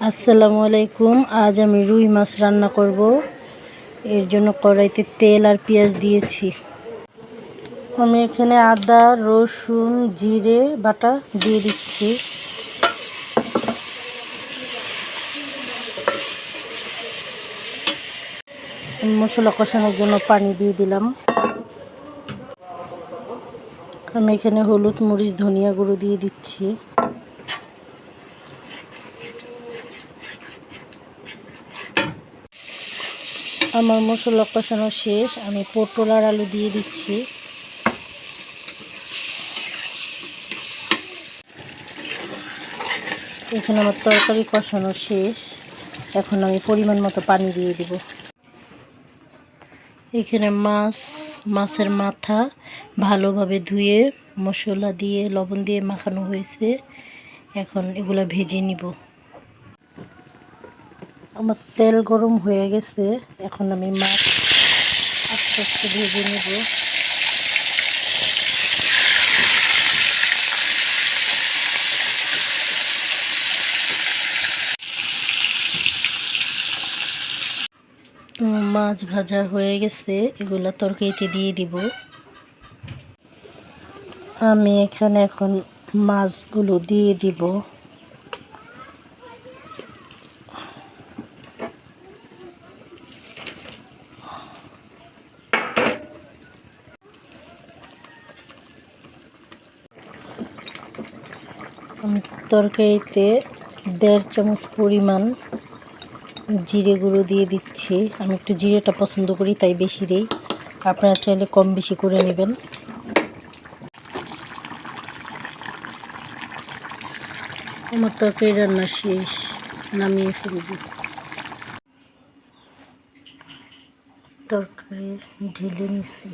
আসসালামু আলাইকুম। আজ আমি রুই মাছ রান্না করব। এর জন্য কড়াইতে তেল আর পেঁয়াজ দিয়েছি। আমি এখানে আদা, রসুন, জিরে বাটা দিয়ে দিচ্ছি। মশলা কষানোর জন্য পানি দিয়ে দিলাম। আমি এখানে হলুদ, মরিচ, ধনিয়া গুঁড়ো দিয়ে দিচ্ছি। আমার মশলা কষানো শেষ। আমি পটল আর আলু দিয়ে দিচ্ছি। এখানে আমার তরকারি কষানো শেষ। এখন আমি পরিমাণ মতো পানি দিয়ে দিব। এখানে মাছের মাথা ভালোভাবে ধুয়ে মশলা দিয়ে লবণ দিয়ে মাখানো হয়েছে। এখন এগুলা ভেজে নিব। আমার তেল গরম হয়ে গেছে। এখন আমি মাছ আস্তে আস্তে ভেজে নেব। মাছ ভাজা হয়ে গেছে, এগুলা তরকারিতে দিয়ে দিব। আমি এখানে এখন মাছগুলো দিয়ে দিব। আমি তরকারিতে 1.5 চামচ পরিমাণ জিরে গুঁড়ো দিয়ে দিচ্ছি। আমি একটু জিরেটা পছন্দ করি, তাই বেশি দিই। আপনারা চাইলে কম বেশি করে নেবেন। আমার তরকারি রান্না শেষ, নামিয়ে ফেলব। তরকারি ঢেলে নিচ্ছি।